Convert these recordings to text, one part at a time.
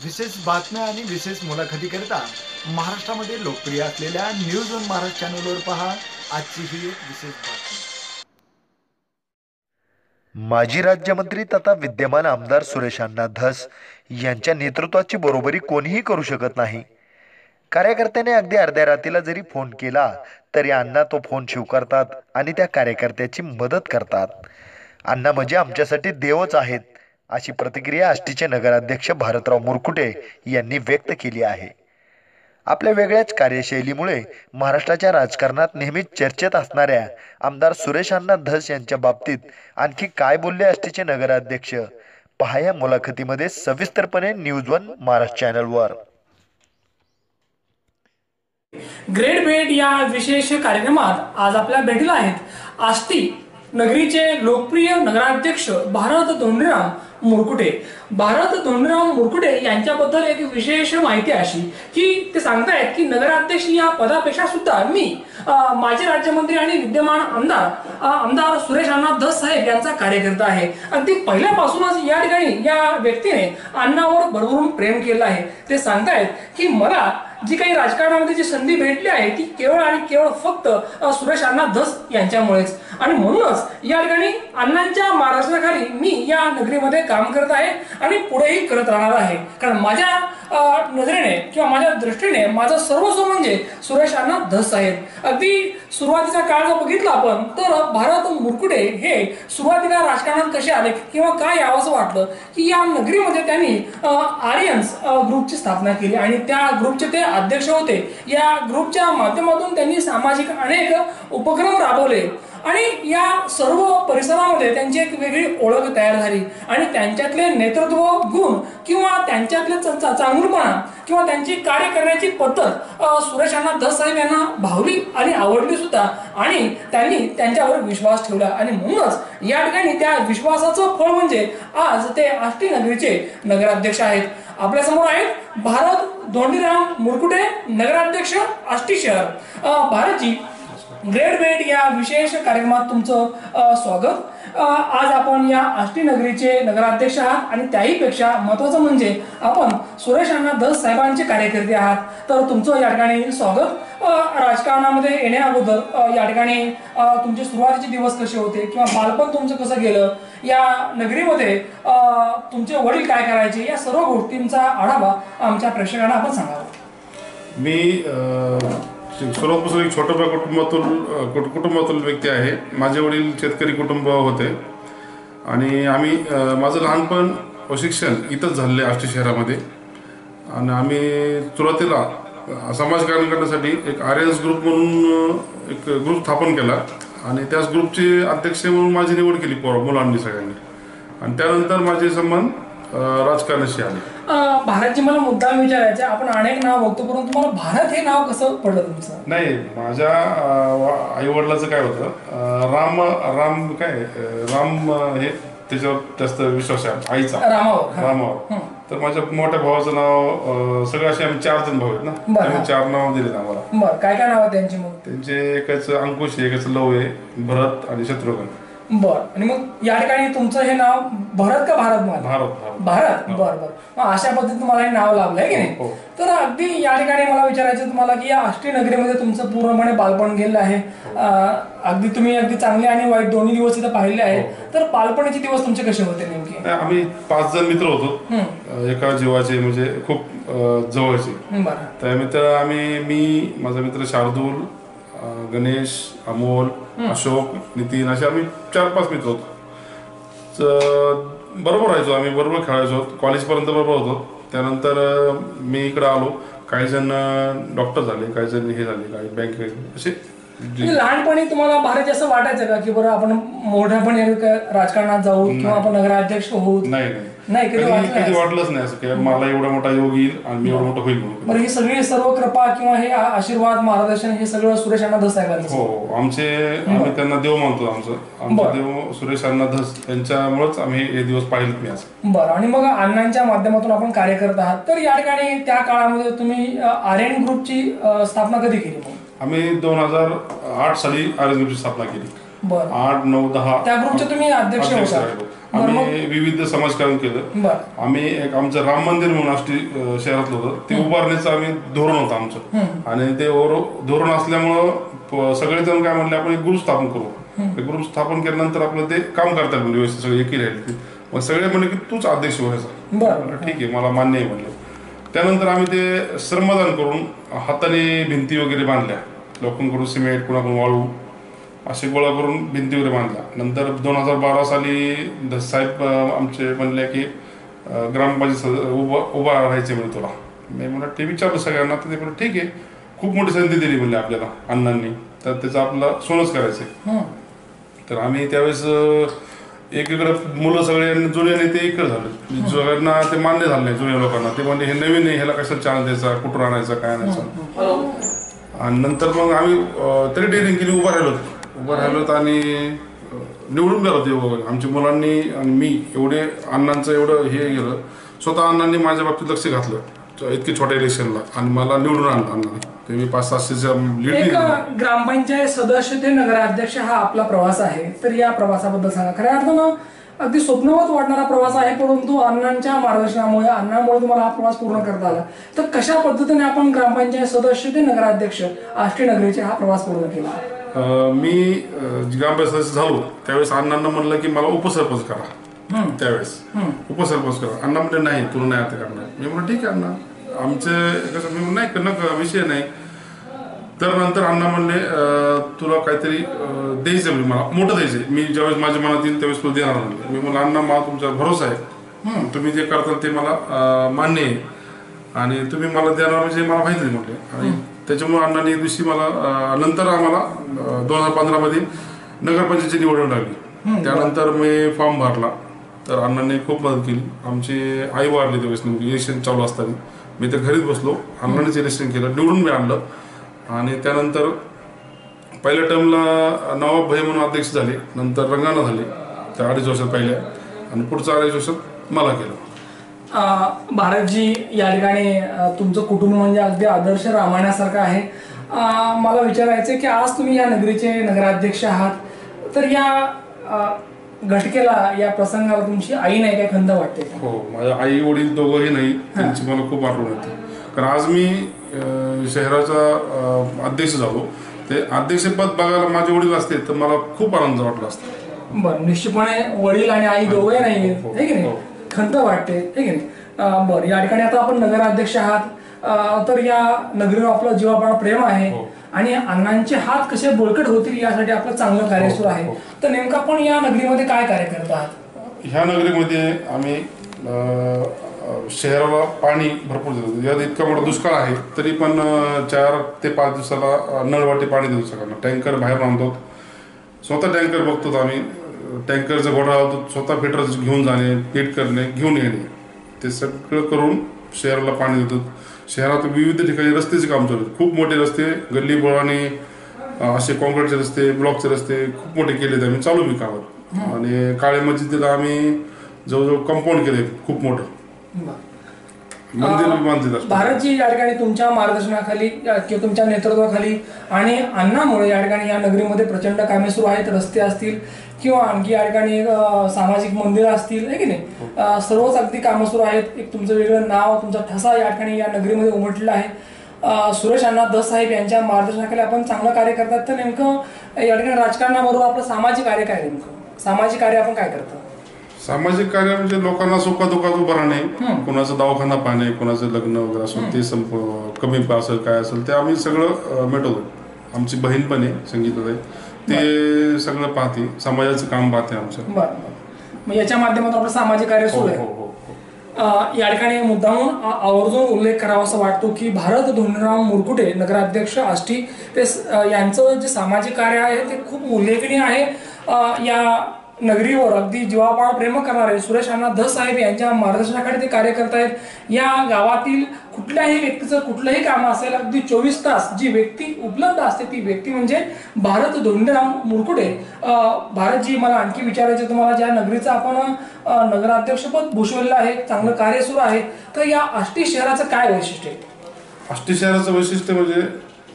विशेष बातम्या आणि विशेष मुलाखतीकरिता महाराष्ट्रामध्ये लोकप्रिय असलेल्या न्यूज वन महाराष्ट्र चॅनलवर पहा आजची ही एक विशेष बातमी। माजी राज्यमंत्री तथा विद्यमान आमदार सुरेश अण्णा धस यांच्या नेतृत्वाची बरोबरी कोणीही करू शकत नाही। कार्यकर्त्याने अगदी अर्ध्या रात्रीला जरी फोन केला तरी अण्णा तो फोन स्वीकारतात आणि त्या कार्यकर्त्याची मदत करतात। अण्णा म्हणजे आमच्यासाठी देवच आहेत, अशी प्रतिक्रिया आष्टीचे नगराध्यक्ष भारतराव मुरकुटे यांनी व्यक्त केली आहे। आपल्या वेगळ्याच कार्यशैलीमुळे महाराष्ट्राच्या राजकारणात नेहमीच चर्चेत असणाऱ्या आमदार सुरेश अण्णा धस यांच्या बाबतीत आणखी काय बोलले आष्टीचे नगराध्यक्ष, पहा या मुलाखतीमध्ये सविस्तरपणे न्यूज वन महाराष्ट्र चॅनलवर। ग्रेट भेट या विशेष कार्यक्रमात आज आपल्या भेटीला आहेत आष्टी नगरीचे लोकप्रिय नगराध्यक्ष भारत धोंडीराम मुरकुटे। भारत धोंडीराम मुरकुटे यांच्याबद्दल एक विशेष माहिती अशी की ते सांगतायत की नगराध्यक्ष या पदापेक्षा सुद्धा मी माजी राज्यमंत्री आणि विद्यमान आमदार सुरेश अण्णा धस साहेब यांचा कार्यकर्ता आहे। अगदी पहिल्यापासूनच या ठिकाणी या व्यक्तीने अण्णावर भरभरून प्रेम केलं आहे। ते सांगतायत की मला जी काही राजकारणामध्ये जी संधी भेटली आहे ती केवळ आणि केवळ फक्त सुरेश अण्णा धस यांच्यामुळेच, आणि म्हणूनच या ठिकाणी अण्णांच्या मार्गदर्शनाखाली मी या नगरीमध्ये काम करत आहे आणि पुढेही करत राहणार आहे। कारण माझ्या नजरेने किंवा माझ्या दृष्टीने माझं सर्वस्व म्हणजे सुरेश अण्णा धस आहेत। अगदी सुरुवातीचा काळ जर बघितला आपण तर भारत मुरकुटे हे सुरुवातीला राजकारणात कसे आले किंवा काय यावंसं वाटलं की या नगरीमध्ये त्यांनी आर्यन्स ग्रुपची स्थापना केली आणि त्या ग्रुपचे ते अध्यक्ष होते। या ग्रुपच्या माध्यमातून त्यांनी सामाजिक अनेक उपक्रम राबवले आणि या सर्व परिसरामध्ये त्यांची एक वेगळी ओळख तयार झाली आणि त्यांच्यातले नेतृत्व गुण किंवा त्यांच्यातले चांगुलपणा किंवा त्यांची कार्य करण्याची पद्धत सुरेश अण्णा धस साहेब यांना भावली आणि आवडली सुद्धा आणि त्यांनी त्यांच्यावर विश्वास ठेवला आणि म्हणूनच या ठिकाणी त्या विश्वासाचं फळ म्हणजे आज ते आष्टी नगरीचे नगराध्यक्ष आहेत। आपल्या समोर आहेत भारत धोंडीराम मुरकुटे, नगराध्यक्ष आष्टी शहर। भारतजी, ग्रेट भेट या विशेष कार्यक्रमात तुमचं स्वागत। आज आपण या आष्टी नगरीचे नगराध्यक्ष आहात आणि त्याही पेक्षा महत्त्वाचं म्हणजे आपण सुरेश अण्णा धस साहेबांचे कार्यकर्ते आहात, तर तुमचं या ठिकाणी स्वागत। राजकारणामध्ये येण्या अगोदर या ठिकाणी तुमचे सुरुवातीचे दिवस कसे होते किंवा बालपण तुमचं कसं गेलं, या नगरीमध्ये तुमचे वडील काय करायचे, या सर्व गोष्टींचा आढावा आमच्या प्रेक्षकांना आपण सांगावा। मी सर्वपासून एक छोट्या कुटुंबातील व्यक्ती आहे। माझे वडील शेतकरी कुटुंब होते आणि आम्ही माझं लहानपण व शिक्षण इथंच झालेले आष्टी शहरामध्ये आणि आम्ही सुरुवातीला समाजकारण करण्यासाठी एक आर्यन्स ग्रुप म्हणून एक ग्रुप स्थापन केला आणि त्याच ग्रुपचे अध्यक्ष म्हणून माझी निवड केली मुलांनी सगळ्यांनी आणि त्यानंतर माझे संबंध राजकारणाशी आले। भारतजी, मला मुद्दाम विचारायचं, आपण अनेक नाव बघतो परंतु तुम्हाला भारत हे नाव कसं पडलं तुमचं? नाही, माझ्या आई वडिलाचं काय होतं, राम हे त्याच्यावर जास्त विश्वास आहे आईचा, रामावर। तर माझ्या मोठ्या भावाचं नाव, सगळे असे आम्ही 4 जण भाऊ आहेत ना, त्यामुळे 4 नाव दिलेत आम्हाला। बरं, काय काय नाव त्यांची? मग त्यांचे एकाचं अंकुश आहे, एकाचं लव आहे, भरत आणि शत्रुघ्न। बर, आणि मग या ठिकाणी तुमचं हे नाव भरत का भारत? भारत। बर बर, मग अशा पद्धतीने तुम्हाला हे नाव लाभलंय की नाही? तर अगदी या ठिकाणी मला विचारायचं तुम्हाला की या आष्टी नगरीमध्ये तुमचं पूर्णपणे बालपण गेलेलं आहे। अगदी तुम्ही अगदी चांगले आणि वाईट दोन्ही दिवस इथं पाहिले आहे, तर बालपणाचे दिवस तुमचे कसे होते नेमके? आम्ही 5 जण मित्र होतो, एका जीवाचे, म्हणजे खूप जवळचे। त्यामित्र मी, माझा मित्र शार्दूल, गणेश, अमोल, अशोक, नितीन, असे आम्ही 4-5 मित्र होतो। बरोबर राहायचो आम्ही, बरोबर खेळायचो, कॉलेजपर्यंत बरोबर होतो। त्यानंतर मी इकडे आलो, काही जण डॉक्टर झाले, काही जण हे झाले, काही बँक असे। लहानपणी तुम्हाला भारत असं वाटायचं का की बरं आपण मोठ्यापणी राजकारणात जाऊ किंवा आपण नगराध्यक्ष होऊ? नाही, कधी वाटलंच नाही असं की मला एवढा मोठा योग येईल आणि मी एवढं मोठं होईल म्हणून। बरं, ही सगळी सर्व कृपा किंवा हे आशीर्वाद, मार्गदर्शन हे सगळं सुरेश अण्णा धस साहेबांचं? हो, आम्ही त्यांना देव मानतो। आमचा देव सुरेश अण्णा धस यांच्यामुळेच आम्ही हे दिवस पाहिलेत मी आज। बरं, आणि मग अण्णांच्या माध्यमातून आपण कार्य करत आहात, तर या ठिकाणी त्या काळामध्ये तुम्ही आर्यन ग्रुपची स्थापना कधी केली? आम्ही 2008 साली आर्यन ग्रुपची स्थापना केली। बरं. 8, 9, 10 त्या ग्रुपचे तुम्ही अध्यक्ष होता. राहिलो. आम्ही विविध समाजकारण केलं. आम्ही एक आमचं राम मंदिर म्हणून आष्टी शहरातलं होतं, ते उभारण्याचं आम्ही धोरण होतं आमचं. आणि ते धोरण असल्यामुळं सगळेजण काय म्हणले, आपण एक ग्रुप स्थापन करू. ग्रुप स्थापन केल्यानंतर आपलं ते काम करता येईल व्यवस्थित, सगळे एकी राहिले. मग सगळे म्हणले की तूच अध्यक्ष व्हायचा. ठीक आहे, मला मान्य आहे म्हणलं. त्यानंतर आम्ही ते श्रमदान करून हाताने भिंती वगैरे बांधल्या, लोकांकडून सिमेंट, कुणाकडून वाळू असे गोळा करून भिंती वगैरे बांधल्या. नंतर 2012 साली साहेब आमचे म्हणले की ग्रामपंचायत उभा राहायचे म्हणजे तुला. मी म्हणलं ते विचारलं सगळ्यांना, तर ते म्हणलं ठीक आहे, खूप मोठी संधी दिली म्हणले आपल्याला अण्णांनी, तर त्याचं आपलं सोनच करायचंय. तर आम्ही त्यावेळेस एकीकडे मुलं सगळे जुने नेते इकडे झाले, सगळ्यांना ते मान्य झालं नाही. जुन्या लोकांना ते म्हणजे हे नवीन आहे, ह्याला कशाला चान्स द्यायचा, कुठून आणायचा, काय आणायचं. आणि नंतर मग आम्ही तरी डेअरिंग केली, उभा राहिलो आणि निवडून गेलो ते. आमच्या मुलांनी आणि मी एवढे अण्णांचं एवढं हे गेलं, स्वतः अण्णांनी माझ्या बाबतीत लक्ष घातलं इतके छोट्या इलेक्शनला, आणि मला निवडून आणलं अण्णांनी. ते मी 500-700च्या लीड. ग्रामपंचायत सदस्य ते नगराध्यक्ष हा आपला प्रवास आहे, तर या प्रवासाबद्दल सांगा. खऱ्या अर्थानं अगदी स्वप्नवत वाटणारा प्रवास आहे, परंतु अण्णांच्या मार्गदर्शनामुळे, अण्णांमुळे तुम्हाला हा प्रवास पूर्ण करता आला. तर कशा पद्धतीने आपण ग्रामपंचायत सदस्य ते नगराध्यक्ष आष्टी नगरीचे हा प्रवास पूर्ण केला? मी ग्रामपंचायत सदस्य झालो त्यावेळेस अण्णांना म्हणलं की मला उपसरपंच करा. त्यावेळेस उपसरपंच करा. अण्णा म्हणजे नाही, तुला नाही आता करणार. मी म्हणलं ठीक आहे अण्णा, आमचं कसं मी नाही करणं विषय नाही. तर नंतर अण्णा म्हणले तुला काहीतरी द्यायचं, म्हणजे मला मोठं द्यायचं. मी ज्यावेळेस माझ्या मनात येईल त्यावेळेस तुला देणार म्हणले. मी म्हणलं अण्णा, मला तुमच्यावर भरोसा आहे, तुम्ही जे करताल ते मला मान्य आहे, आणि तुम्ही मला देणार म्हणजे मला माहिती नाही म्हटले. आणि त्याच्यामुळे अण्णांनी एक दिवशी मला नंतर आम्हाला 2015 मध्ये नगरपंचायतीची निवडणूक लागली. त्यानंतर मी फॉर्म भरला, तर अण्णांनी खूप मदत केली. आमची आई वाढली त्यावेळेस, इलेक्शन चालू असताना मी तर घरीच बसलो. अण्णांनीच इलेक्शन केलं, निवडून मी आणलं. आणि त्यानंतर पहिल्या टर्मला नवाब भाई म्हणून अध्यक्ष झाले, नंतर रंगाना झाले त्या 2.5 वर्षात पहिल्या, आणि पुढच्या 2.5 वर्षात मला केलं. भारतजी, या ठिकाणी तुमचं कुटुंब म्हणजे अगदी आदर्श रामायणासारखं आहे. मला विचारायचं की आज तुम्ही या नगरीचे नगराध्यक्ष आहात, तर या घटकेला, या प्रसंगाला तुमची आई नाही काय खंत वाटते? हो, माझ्या आई वडील दोघंही नाही, त्यांची मला खूप आठवण येते. कारण आज मी शहराचा अध्यक्ष झालो, ते अध्यक्षपद बघायला माझे वडील असते तर मला खूप आनंद वाटला असता. बरं, निश्चितपणे वडील आणि आई दोघंही नाही आहे की नाही, खंत वाटते हे की नाही. बरं, या ठिकाणी आता आपण नगराध्यक्ष आहात, तर या नगरीवर आपलं जीवापाड प्रेम आहे, आणि अण्णांचे हात कसे बळकट होतील यासाठी आपलं चांगलं कार्य सुरू आहे. तर नेमकं आपण या नगरीमध्ये काय कार्य करत आहात? ह्या नगरीमध्ये आम्ही शहराला पाणी भरपूर देतो. यात इतका मोठा दुष्काळ आहे तरी पण 4 ते 5 दिवसाला नळवाटे पाणी देतो सगळ्यांना. टँकर बाहेर आणतो, स्वतः टँकर बघतो आम्ही. टँकरचा घोडा होतो, स्वतः फिटर घेऊन जाणे, फिट करणे, घेऊन येणे, ते सगळं करून शहराला पाणी देतो. शहरात विविध ठिकाणी रस्त्याचे काम चालू आहेत. खूप मोठे रस्ते, गल्ली बोळाने असे कॉन्क्रीटचे रस्ते, ब्लॉकचे रस्ते खूप मोठे केलेत आम्ही, चालू मी कामात. आणि काळे मस्जिदला आम्ही जवळजवळ कंपाऊंड केले खूप मोठं, मंदिर बांधले. भारतजी, या ठिकाणी तुमच्या मार्गदर्शनाखाली किंवा तुमच्या नेतृत्वाखाली आणि अण्णामुळे या ठिकाणी या नगरीमध्ये प्रचंड कामे सुरू आहेत. रस्ते असतील किंवा आणखी या ठिकाणी सामाजिक मंदिरं असतील, आहे की नाही, सर्वच अगदी कामं सुरू आहेत. एक तुमचं वेगळं नाव, तुमचा ठसा या ठिकाणी या नगरीमध्ये उमटलेला आहे. सुरेश अण्णा धस साहेब यांच्या मार्गदर्शनाखाली आपण चांगलं कार्य करतात. तर नेमकं या ठिकाणी राजकारणाबरोबर आपलं सामाजिक कार्य काय? नेमकं सामाजिक कार्य आपण काय करतो? सामाजिक कार्य म्हणजे लोकांना सुखादुखात उभं राहणे, कोणाचा दवाखाना पाहणे, कोणाचं लग्न वगैरे असेल ते कमी असेल काय असेल ते आम्ही सगळं मिटवतो. आमची बहीण पण आहे संगीताताई, ते सगळं पाहते, समाजाचं काम पाहते आमचं. बरं, याच्या माध्यमातून आपलं सामाजिक कार्य सुरू आहे. या ठिकाणी मुद्दामून आवर्जून उल्लेख करावा असं वाटतो की भारत धोंडीराम मुरकुटे नगराध्यक्ष आष्टी, ते यांचं जे सामाजिक कार्य आहे ते खूप उल्लेखनीय आहे. या नगरीवर अगदी जीवापाड प्रेम करणारे सुरेश अण्णा धस साहेब यांच्या मार्गदर्शनाखाली ते कार्य करतायत. या गावातील कुठल्याही व्यक्तीचं कुठलंही काम असेल, अगदी 24 तास जी व्यक्ती उपलब्ध असते ती व्यक्ती म्हणजे भारत धोंडीराम मुरकुटे. भारतजी, मला आणखी विचारायचं तुम्हाला, ज्या नगरीचं आपण नगराध्यक्षपद भूषवलेलं आहे, चांगलं कार्य सुरू आहे, तर या आष्टी शहराचं काय वैशिष्ट्य आहे? आष्टी शहराचं वैशिष्ट्य म्हणजे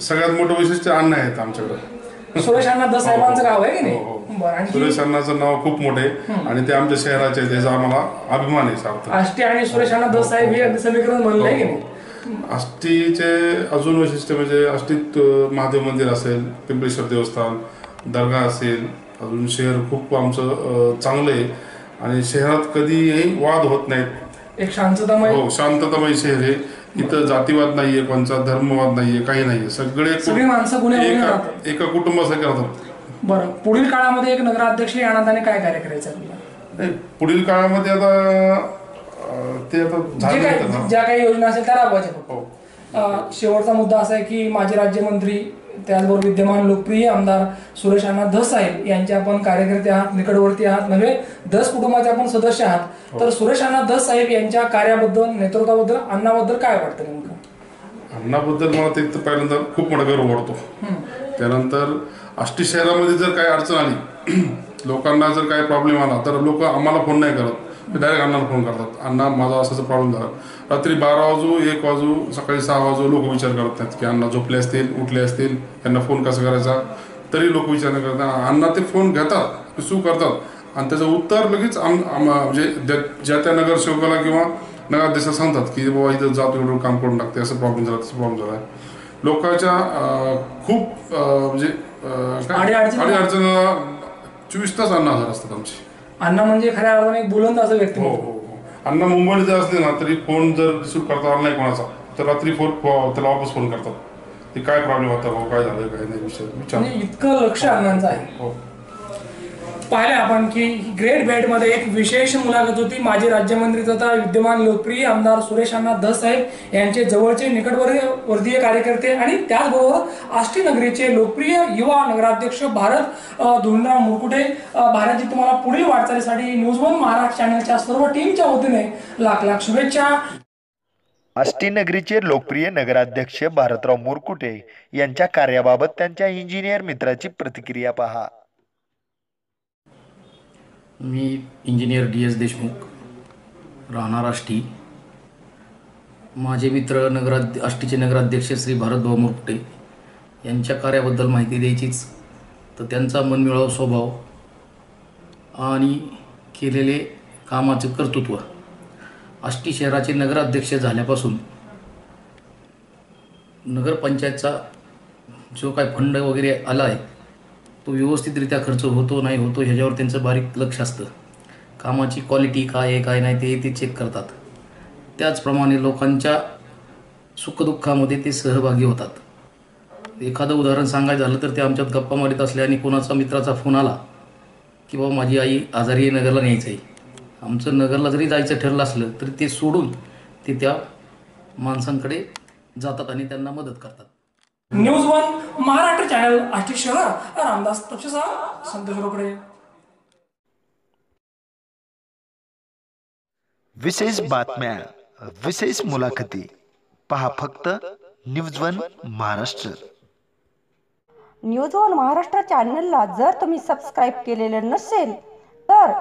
सगळ्यात मोठं वैशिष्ट्य अण्णा आहेत आमच्याकडे. सुरेश अण्णा धस साहेबांचं गाव आहे की नाही? बरं, आणखी सुरेश अण्णाचं नाव खूप मोठे आणि ते आमच्या शहराचे आहेत, त्याचा आम्हाला अभिमान आहे सार्थ. आष्टी आणि सुरेश अण्णा धस साहेब हे अगदी समीकरण बनलं आहे की नाही. आष्टीचे अजून वैशिष्ट्य म्हणजे आष्टीत महादेव मंदिर असेल, पिंपळेश्वर देवस्थान, दर्गा असेल, अजून शहर खूप आमचं चांगलं आहे आणि शहरात कधीही वाद होत नाहीत. एक शांततामय, हो, शांततामय शहर आहे. इथं जातीवाद नाहीये, कोणचा धर्मवाद नाहीये, काही नाहीये. सगळी माणसं गुन्हेगार एका कुटुंबासारखे राहतात. बरं, पुढील काळामध्ये एक नगराध्यक्ष या नात्याने काय कार्य करायचं आपल्याला? पुढील काळामध्ये आता ते आता झालं, ज्या काही योजना असेल त्या राबवायच्या. शेवटचा मुद्दा असा आहे की माजी राज्यमंत्री त्याचबरोबर विद्यमान लोकप्रिय आमदार सुरेश अण्णा धस साहेब यांचे आपण कार्यकर्ते आहात, निकटवर्ती आहात, नव्हे धस कुटुंबाचे आपण सदस्य आहात. तर सुरेश अण्णा धस साहेब यांच्या कार्याबद्दल, नेतृत्वाबद्दल, अण्णाबद्दल काय वाटतं नेमकं? अण्णाबद्दल मला ते पहिल्यांदा खूप मोठा गर्व वाटतो. त्यानंतर आष्टी शहरामध्ये जर काही अडचण आली, लोकांना जर काही प्रॉब्लेम आला तर लोक आम्हाला फोन नाही करत, डायरेक्ट अण्णाला फोन करतात. अण्णा माझा असाचा प्रॉब्लेम झाला. रात्री 12 वाजू, 1 वाजू, सकाळी 6 वाजू लोक विचार करत नाहीत की अण्णा झोपले असतील, उठले असतील, त्यांना फोन कसा करायचा, तरी लोक विचार नाही करतात. अण्णा ते फोन घेतात, रिसीव करतात आणि त्याचं उत्तर लगेच म्हणजे ज्या त्या नगरसेवकाला किंवा नगराध्यक्षाला सांगतात की बाबा इथं जातो, एवढं काम करून टाकते, असं प्रॉब्लेम झाला, तसं प्रॉब्लेम झाला. लोकांच्या खूप म्हणजे अडीअडचणीला 24 तास अण्णा हजर असतात आमची. अण्णा म्हणजे खऱ्या अर्थाने एक बुलंद असं व्यक्ती. हो हो. अण्णा मुंबईत जर असले ना तरी फोन जर रिसीव्ह करता आला नाही कोणाचा तर रात्री त्याला वापस फोन करतात की काय प्रॉब्लेम होता, काय झालं, काय नाही विचार. इतकं लक्ष अण्णांचं आहे. हो. पाहिलं आपण की ग्रेट भेटमध्ये एक विशेष मुलाखत होती माजी राज्यमंत्री तथा विद्यमान लोकप्रिय आमदार सुरेश अण्णा धस साहेब यांचे जवळचे निकटवर्तीय कार्यकर्ते आणि त्याचबरोबर आष्टी नगरीचे लोकप्रिय युवा नगराध्यक्ष भारत धोंडीराम मुरकुटे. भारतजी, तुम्हाला पुढील वाटचालीसाठी न्यूज वन महाराष्ट्र चॅनलच्या सर्व टीमच्या वतीने लाख लाख शुभेच्छा. आष्टी नगरीचे लोकप्रिय नगराध्यक्ष भारतराव मुरकुटे यांच्या कार्याबाबत त्यांच्या इंजिनियर मित्राची प्रतिक्रिया पहा. मी इंजिनियर DS देशमुख, राहणार आष्टी. माझे मित्र आष्टीचे नगराध्यक्ष श्री भारतभाऊ मुरकुटे यांच्या कार्याबद्दल माहिती द्यायचीच तर त्यांचा मनमिळावू स्वभाव आणि केलेले कामाचे कर्तृत्व, आष्टी शहराचे नगराध्यक्ष झाल्यापासून नगरपंचायतचा जो काय फंड वगैरे आला आहे तो व्यवस्थितरित्या खर्च होतो नाही होतो ह्याच्यावर त्यांचं बारीक लक्ष असतं. कामाची क्वालिटी काय आहे काय नाही ते चेक करतात. त्याचप्रमाणे लोकांच्या सुखदुःखामध्ये ते सहभागी होतात. एखादं उदाहरण सांगायचं झालं तर ते आमच्यात गप्पा मारीत असल्याने कोणाचा मित्राचा फोन आला की बाबा माझी आई आजारी आहे, नगरला न्यायचं आहे. आमचं नगरला जरी जायचं ठरलं असलं तरी ते सोडून ते त्या माणसांकडे जातात आणि त्यांना मदत करतात. News one Maharashtra channel, Ashti शहर, रामदास तपसेसह, संतोष रोकडे. विशेष बातम्या, विशेष मुलाखती पहा फक्त news one Maharashtra. News one Maharashtra चॅनलला जर तुम्ही सबस्क्राईब केलेले नसेल तर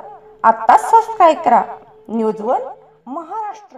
आत्ताच सबस्क्राईब करा. News one Maharashtra.